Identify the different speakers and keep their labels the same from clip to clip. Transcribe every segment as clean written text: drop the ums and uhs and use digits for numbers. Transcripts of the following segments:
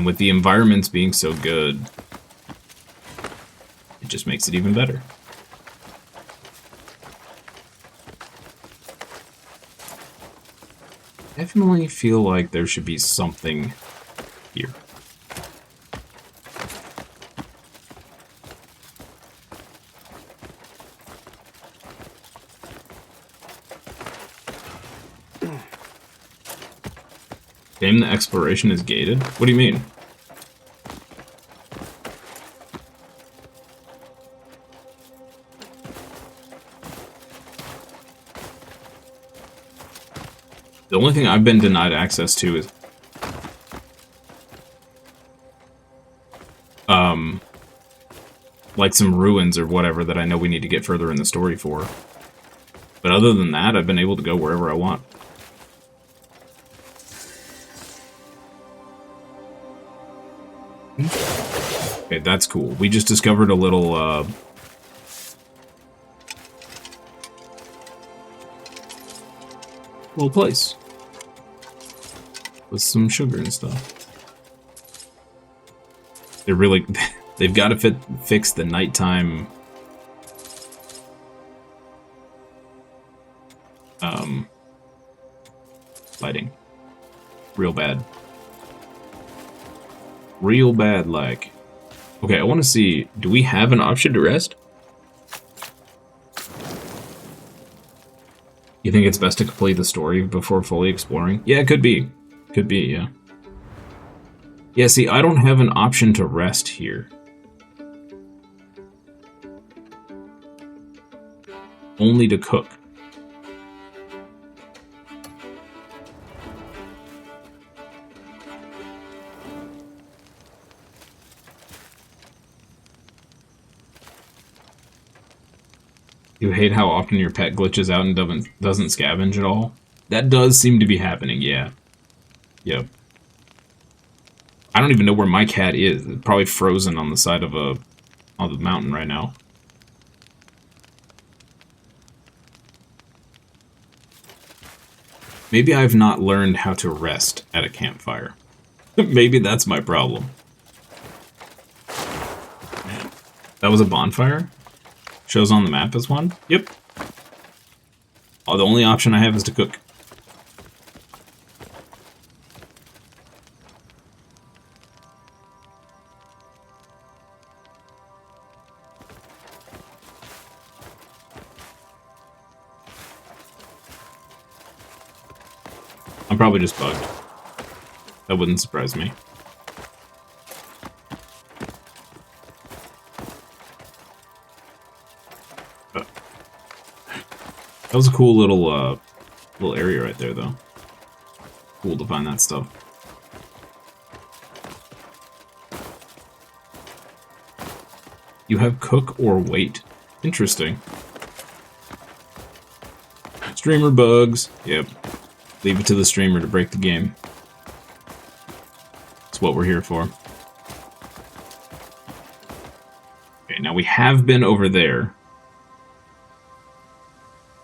Speaker 1: And with the environments being so good, it just makes it even better. Definitely feel like there should be something here. Damn, the exploration is gated? What do you mean? The only thing I've been denied access to is like some ruins or whatever that I know we need to get further in the story for. But other than that, I've been able to go wherever I want. Okay, that's cool. We just discovered a little place with some sugar and stuff. They're really they've got to fix the nighttime lighting. Real bad. Real bad, like. Okay, I want to see, do we have an option to rest? You think it's best to complete the story before fully exploring? Yeah, it could be. Could be, yeah. Yeah, see, I don't have an option to rest here. Only to cook. You hate how often your pet glitches out and doesn't scavenge at all? That does seem to be happening, yeah. Yep. I don't even know where my cat is. It's probably frozen on the side of the mountain right now. Maybe I've not learned how to rest at a campfire. Maybe that's my problem. That was a bonfire? Shows on the map as one? Yep. Oh, the only option I have is to cook. I'm probably just bugged. That wouldn't surprise me. That was a cool little area right there, though. Cool to find that stuff. You have cook or wait. Interesting. Streamer bugs. Yep. Leave it to the streamer to break the game. That's what we're here for. Okay, now we have been over there.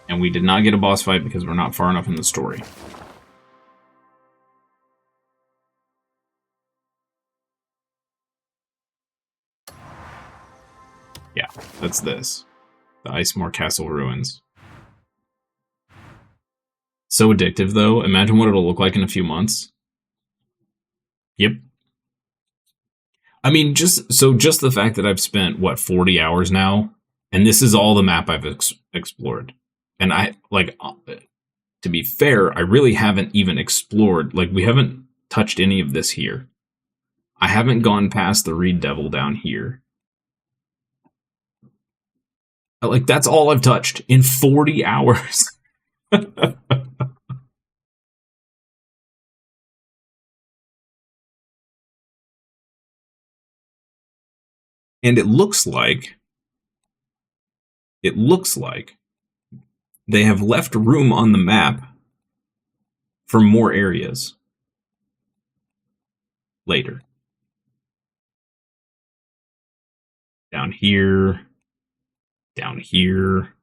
Speaker 1: And we did not get a boss fight because we're not far enough in the story. Yeah, that's this. The Icemore Castle Ruins. So addictive, though. Imagine what it'll look like in a few months. Yep. I mean, just the fact that I've spent, what, 40 hours now? And this is all the map I've explored. And to be fair, I really haven't even explored, we haven't touched any of this here. I haven't gone past the Reed Devil down here. That's all I've touched in 40 hours. And it looks like they have left room on the map for more areas later. Down here. Down here.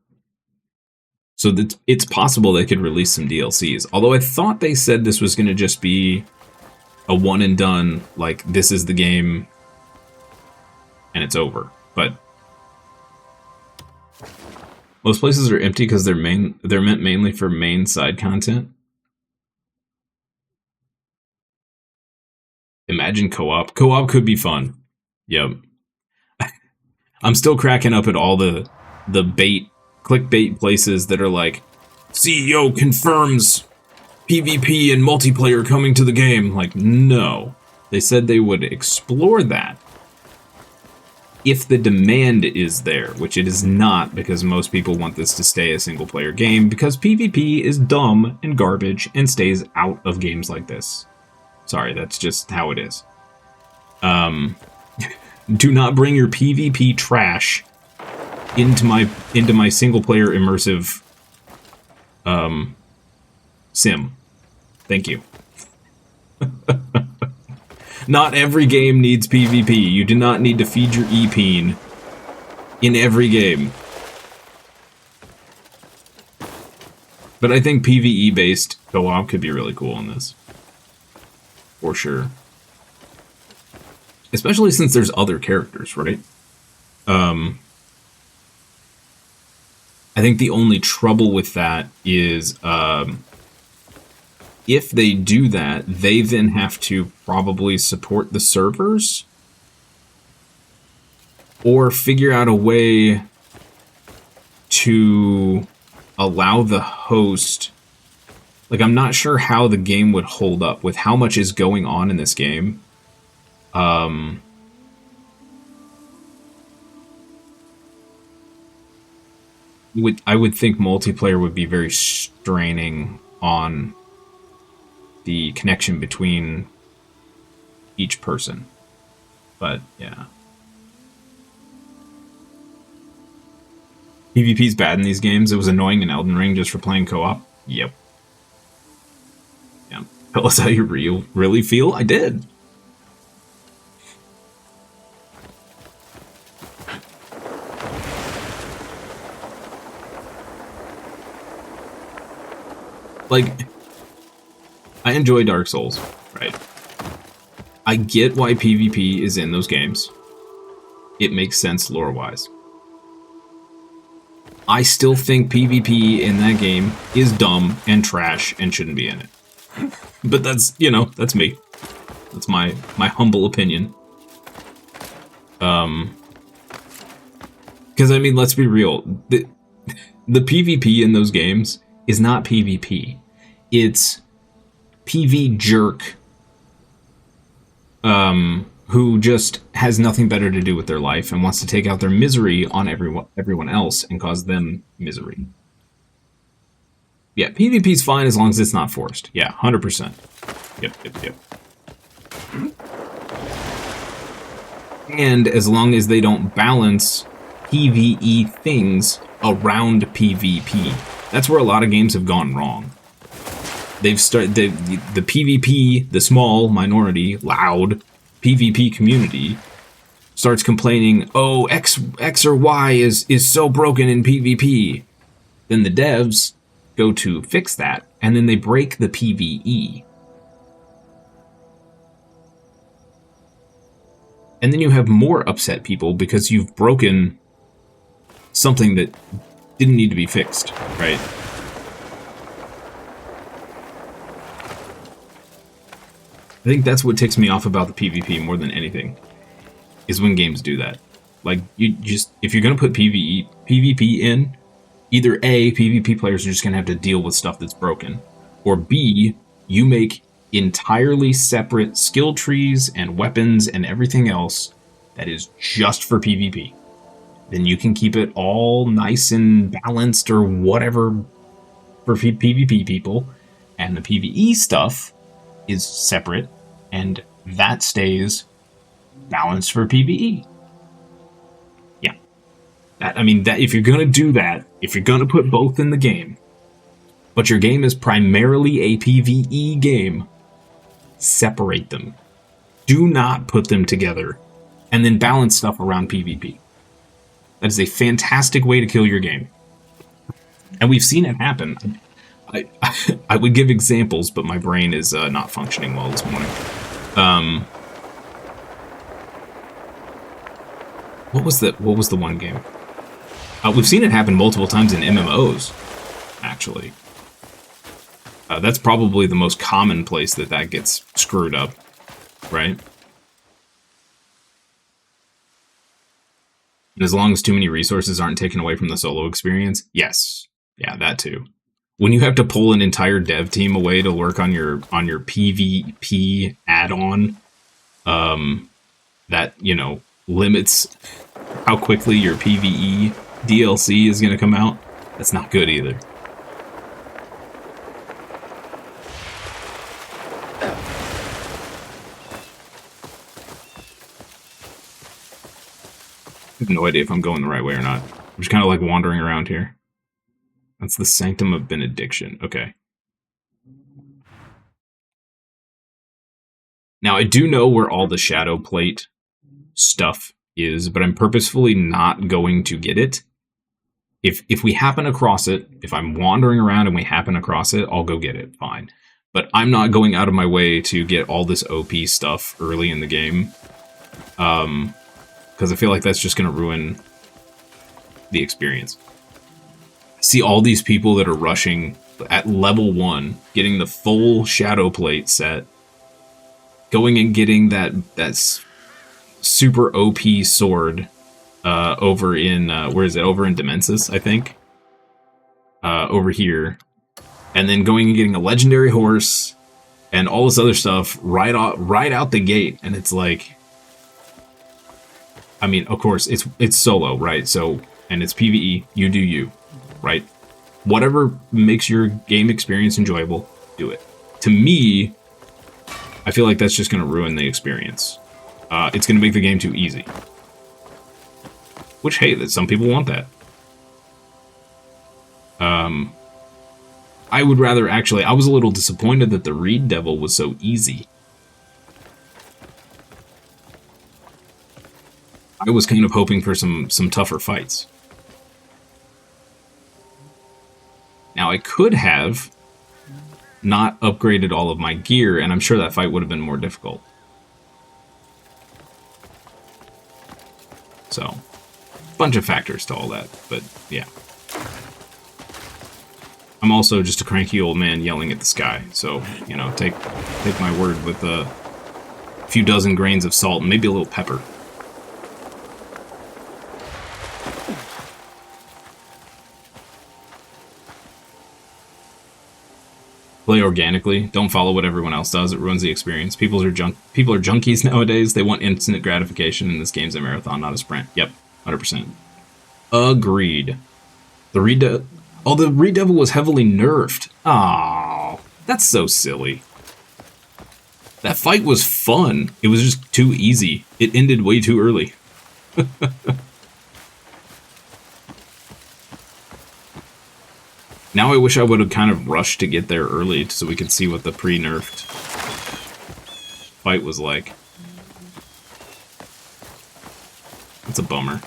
Speaker 1: So it's possible they could release some DLCs. Although I thought they said this was going to just be a one and done, like this is the game and it's over. But most places are empty because they're meant mainly for main side content. Imagine co-op. Co-op could be fun. Yep. I'm still cracking up at all the clickbait places that are like, CEO confirms PvP and multiplayer coming to the game. Like, no. They said they would explore that if the demand is there, which it is not, because most people want this to stay a single player game, because PvP is dumb and garbage and stays out of games like this. Sorry, that's just how it is. Do not bring your PvP trash into my single player immersive sim. Thank you. Not every game needs PvP. You do not need to feed your E-peen in every game. But I think PvE-based co-op could be really cool in this. For sure. Especially since there's other characters, right? I think the only trouble with that is if they do that, they then have to probably support the servers or figure out a way to allow the host. Like, I'm not sure how the game would hold up with how much is going on in this game. I would think multiplayer would be very straining on the connection between each person. But, yeah. PvP's bad in these games. It was annoying in Elden Ring just for playing co-op. Yep. Yeah. Tell us how you really feel. I did. Like, I enjoy Dark Souls, right? I get why PvP is in those games. It makes sense lore-wise. I still think PvP in that game is dumb and trash and shouldn't be in it. But that's, you know, that's me. That's my humble opinion. Because, I mean, let's be real. The PvP in those games is not PvP. It's PV jerk who just has nothing better to do with their life and wants to take out their misery on everyone else and cause them misery. Yeah, PvP's fine as long as it's not forced. Yeah, 100%. Yep. And as long as they don't balance PvE things around PvP. That's where a lot of games have gone wrong. They've started the PvP, the small minority, loud PvP community starts complaining, "Oh, X or Y is so broken in PvP." Then the devs go to fix that, and then they break the PvE. And then you have more upset people because you've broken something that didn't need to be fixed, right? I think that's what ticks me off about the PvP more than anything, is when games do that. Like, you just, if you're going to put PvP in, either A, PvP players are just going to have to deal with stuff that's broken, or B, you make entirely separate skill trees and weapons and everything else that is just for PvP. Then you can keep it all nice and balanced or whatever for PvP people, and the PvE stuff is separate, and that stays balanced for PvE. Yeah. That if you're gonna do that, if you're gonna put both in the game, but your game is primarily a PvE game, separate them. Do not put them together and then balance stuff around PvP. That is a fantastic way to kill your game. And we've seen it happen. I would give examples, but my brain is not functioning well this morning. What was the one game? We've seen it happen multiple times in MMOs, actually. That's probably the most common place that gets screwed up, right? And as long as too many resources aren't taken away from the solo experience, yes. Yeah, that too. When you have to pull an entire dev team away to work on your PvP add-on, that, you know, limits how quickly your PvE DLC is going to come out, that's not good either. I have no idea if I'm going the right way or not. I'm just kind of like wandering around here. That's the Sanctum of Benediction. Okay. Now, I do know where all the Shadow Plate stuff is, but I'm purposefully not going to get it. If we happen across it, if I'm wandering around and we happen across it, I'll go get it. Fine. But I'm not going out of my way to get all this OP stuff early in the game. Because I feel like that's just going to ruin the experience. I see all these people that are rushing at level 1, getting the full Shadow Plate set, going and getting that super OP sword over in, where is it? Over in Demensis, I think. Over here. And then going and getting a legendary horse and all this other stuff right out the gate. And it's like, I mean, of course, it's solo, right? So, and it's PvE, you do you, right? Whatever makes your game experience enjoyable, do it. To me, I feel like that's just going to ruin the experience. It's going to make the game too easy. Which, hey, that some people want that. I would rather, actually, I was a little disappointed that the Reed Devil was so easy. I was kind of hoping for some tougher fights. Now, I could have not upgraded all of my gear, and I'm sure that fight would have been more difficult. So, bunch of factors to all that, but yeah. I'm also just a cranky old man yelling at the sky, so, you know, take my word with a few dozen grains of salt and maybe a little pepper. Play organically. Don't follow what everyone else does. It ruins the experience. People are junkies nowadays. They want instant gratification, and this game's a marathon, not a sprint. Yep, 100%. Agreed. The Reed Devil was heavily nerfed. Aww, that's so silly. That fight was fun. It was just too easy. It ended way too early. Now I wish I would have kind of rushed to get there early so we could see what the pre-nerfed fight was like. That's a bummer.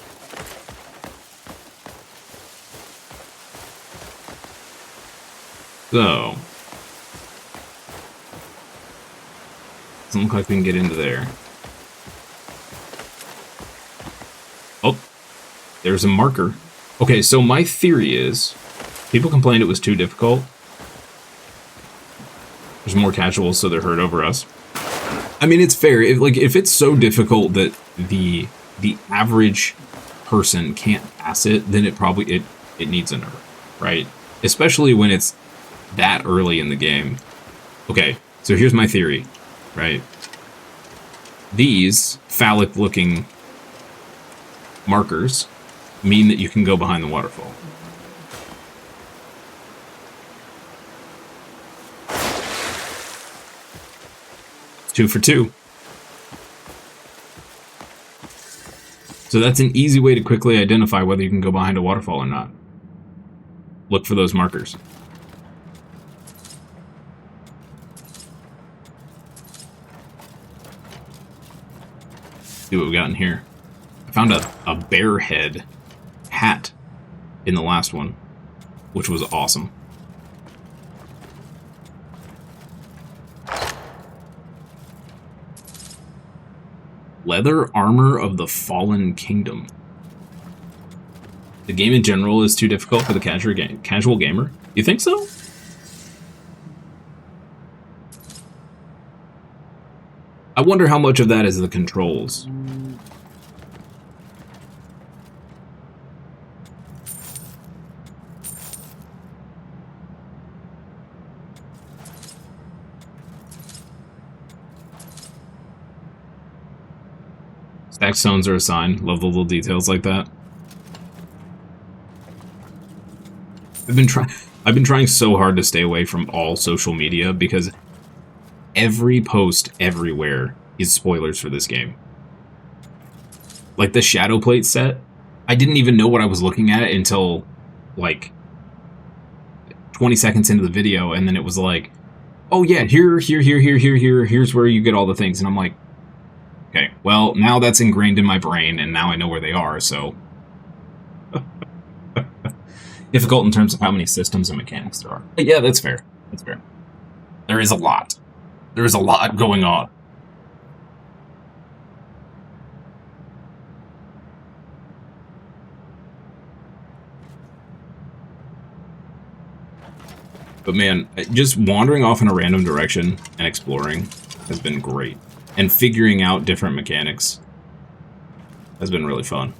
Speaker 1: So, doesn't look like we can get into there. Oh, there's a marker. Okay, so my theory is, people complained it was too difficult. There's more casuals, so they're hurt over us. I mean, it's fair. If it's so difficult that the average person can't pass it, then it needs a nerf, right? Especially when it's that early in the game. Okay, so here's my theory, right? These phallic-looking markers mean that you can go behind the waterfall. 2 for 2. So that's an easy way to quickly identify whether you can go behind a waterfall or not. Look for those markers. See what we got in here. I found a bear head hat in the last one, which was awesome. Leather armor of the Fallen Kingdom. The game in general is too difficult for the casual gamer. You think so? I wonder how much of that is the controls. Stack stones are a sign. Love the little details like that. I've been trying so hard to stay away from all social media because every post everywhere is spoilers for this game. Like the Shadow Plate set, I didn't even know what I was looking at until like 20 seconds into the video, and then it was like, oh yeah, here's where you get all the things, and I'm like, okay, well, now that's ingrained in my brain, and now I know where they are, so... Difficult in terms of how many systems and mechanics there are. But yeah, that's fair. That's fair. There is a lot. There is a lot going on. But man, just wandering off in a random direction and exploring has been great. And figuring out different mechanics has been really fun.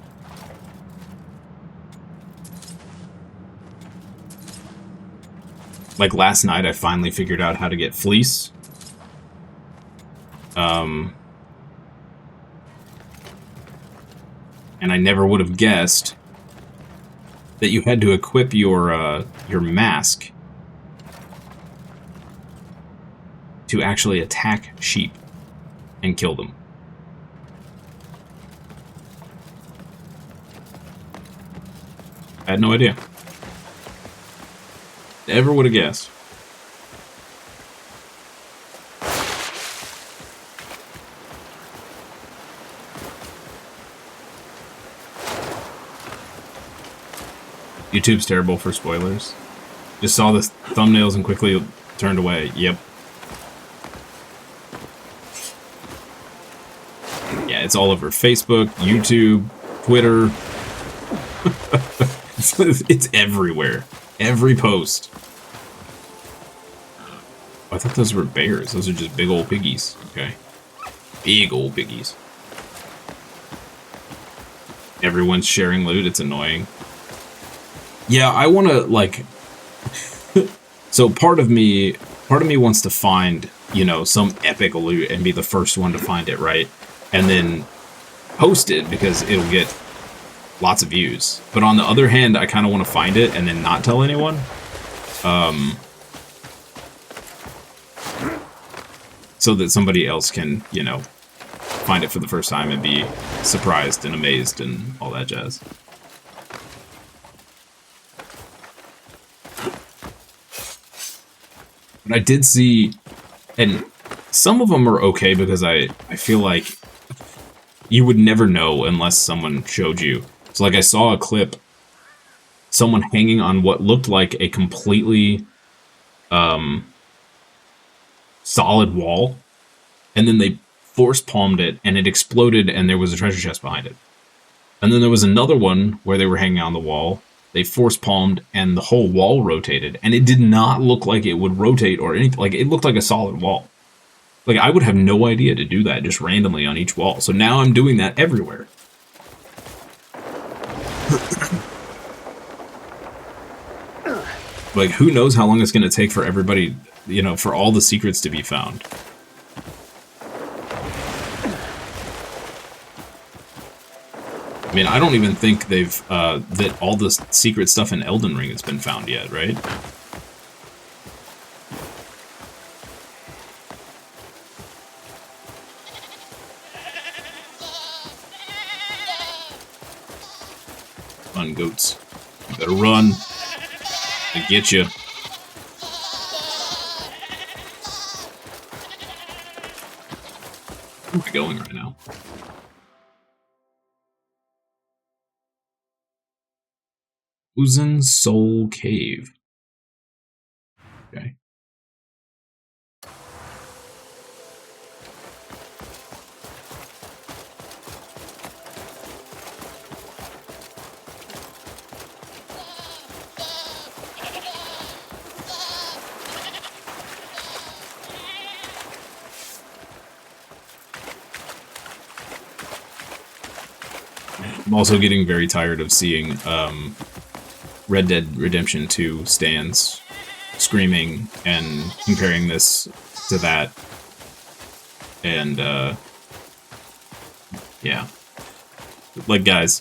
Speaker 1: Like last night, I finally figured out how to get fleece. And I never would have guessed that you had to equip your mask to actually attack sheep and kill them. I had no idea. Never would have guessed. YouTube's terrible for spoilers. Just saw the thumbnails and quickly turned away. Yep. Yeah, it's all over Facebook, YouTube, Twitter. It's everywhere. Every post. Oh, I thought those were bears. Those are just big old piggies. Okay. Big old piggies. Everyone's sharing loot. It's annoying. Yeah, I want to, like... So part of me wants to find, you know, some epic loot and be the first one to find it, right? And then post it because it'll get lots of views. But on the other hand, I kind of want to find it and then not tell anyone. So that somebody else can, you know, find it for the first time and be surprised and amazed and all that jazz. But I did see, and some of them are okay because I feel like you would never know unless someone showed you. So like I saw a clip, someone hanging on what looked like a completely solid wall, and then they force palmed it and it exploded and there was a treasure chest behind it. And then there was another one where they were hanging on the wall, they force palmed and the whole wall rotated, and it did not look like it would rotate or anything. Like, it looked like a solid wall. Like, I would have no idea to do that just randomly on each wall. So now I'm doing that everywhere. Like, who knows how long it's going to take for everybody, you know, for all the secrets to be found. I mean, I don't even think they've, that all the secret stuff in Elden Ring has been found yet, right? Run, goats. You better run. I get you. Where am I going right now? Frozen Soul Cave. Okay. I'm also getting very tired of seeing Red Dead Redemption 2 stands screaming and comparing this to that. And, yeah. Like, guys,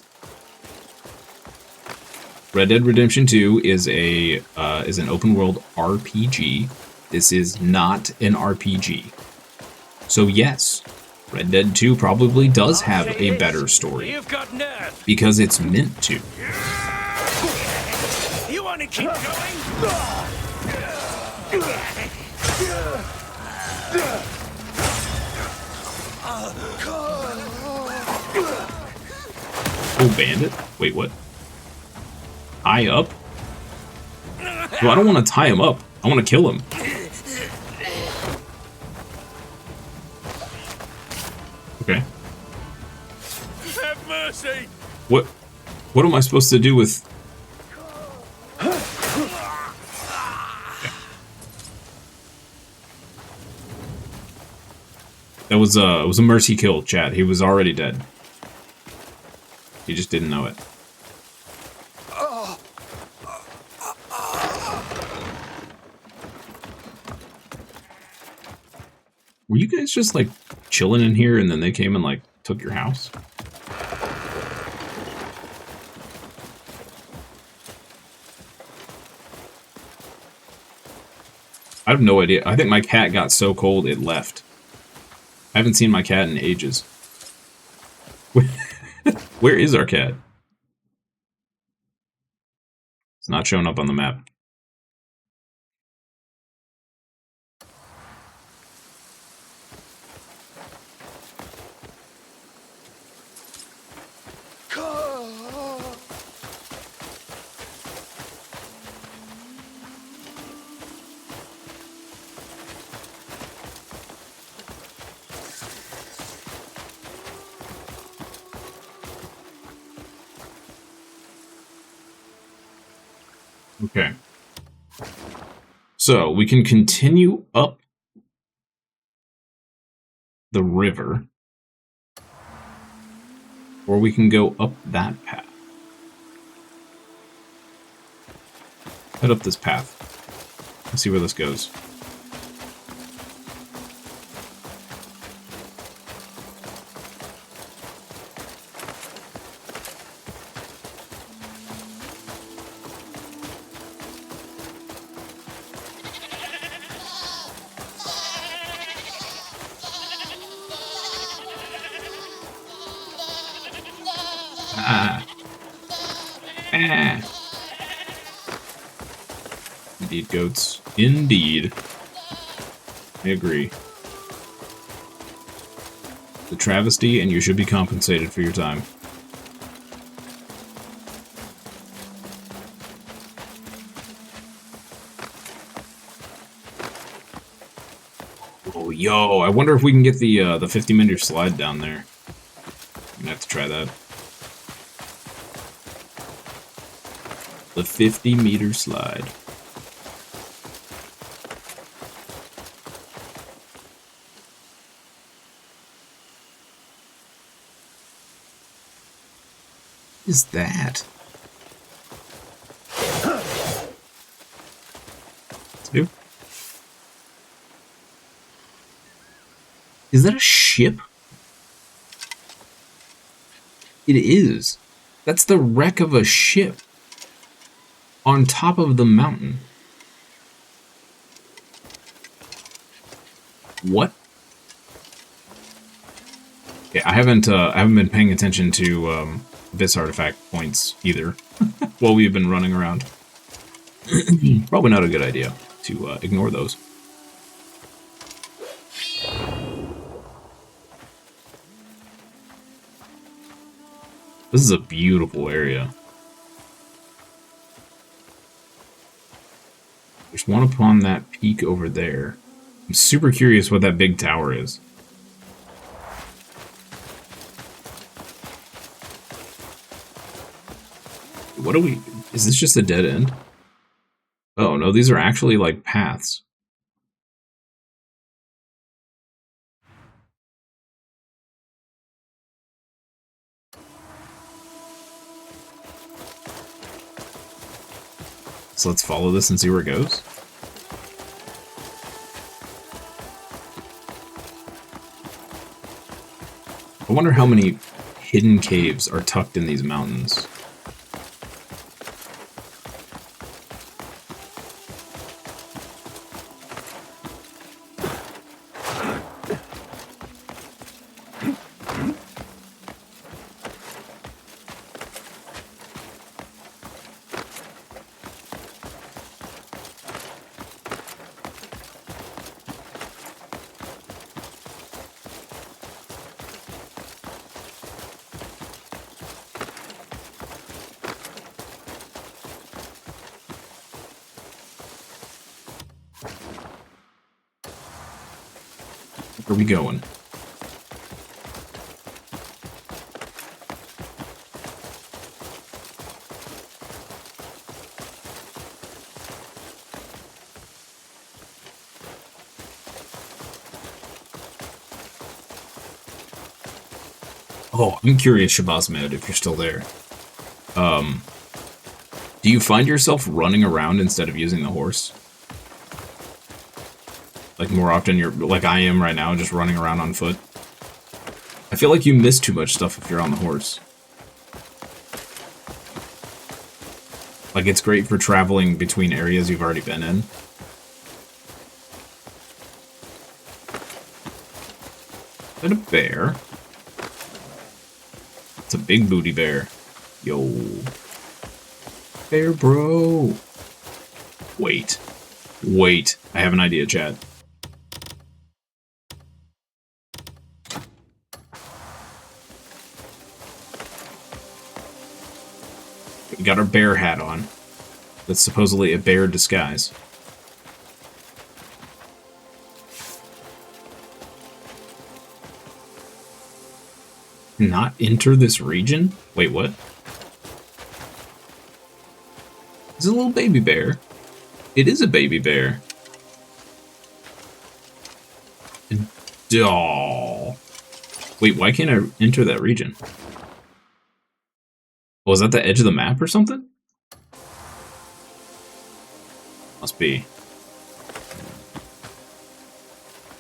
Speaker 1: Red Dead Redemption 2 is an open world RPG. This is not an RPG. So yes, Red Dead 2 probably does have a better story. Because it's meant to.
Speaker 2: You want to keep going?
Speaker 1: Oh, bandit? Wait, what? Tie up? Well, I don't want to tie him up. I want to kill him. Okay.
Speaker 2: Have mercy!
Speaker 1: What am I supposed to do with... Okay. That was a mercy kill, chat. He was already dead. He just didn't know it. Were you guys just, like, chilling in here and then they came and, like, took your house? I have no idea. I think my cat got so cold it left. I haven't seen my cat in ages. Where is our cat? It's not showing up on the map. Okay. So, we can continue up the river. Or we can go up that path. Head up this path. Let's see where this goes. Indeed, goats. Indeed. I agree. The travesty, and you should be compensated for your time. Oh, yo! I wonder if we can get the 50-meter slide down there. I'm gonna have to try that. The 50-meter slide. What is that? Two? Is that a ship? It is. That's the wreck of a ship. On top of the mountain. What? Yeah, I haven't been paying attention to this artifact points either while we've been running around. Probably not a good idea to ignore those. This is a beautiful area. There's one upon that peak over there. I'm super curious what that big tower is. What are we... Is this just a dead end? Oh, no, these are actually, like, paths. So let's follow this and see where it goes. I wonder how many hidden caves are tucked in these mountains. Where are we going? Oh, I'm curious, Shabazz, if you're still there. Do you find yourself running around instead of using the horse? Like, more often you're, like I am right now, just running around on foot? I feel like you miss too much stuff if you're on the horse. Like, it's great for traveling between areas you've already been in. Is that a bear? It's a big booty bear. Yo. Bear bro. Wait. Wait. I have an idea, chat. We got our bear hat on. That's supposedly a bear disguise. Not enter this region? Wait, what? It's a little baby bear. It is a baby bear. Doll. Wait, why can't I enter that region? Oh, is that the edge of the map or something? Must be.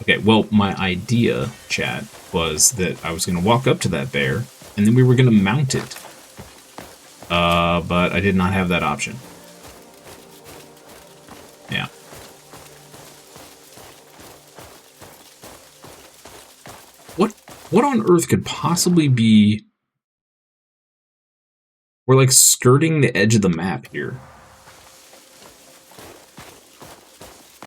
Speaker 1: Okay, well, my idea, chat, was that I was going to walk up to that bear, and then we were going to mount it. But I did not have that option. Yeah. What on earth could possibly be... We're, like, skirting the edge of the map here.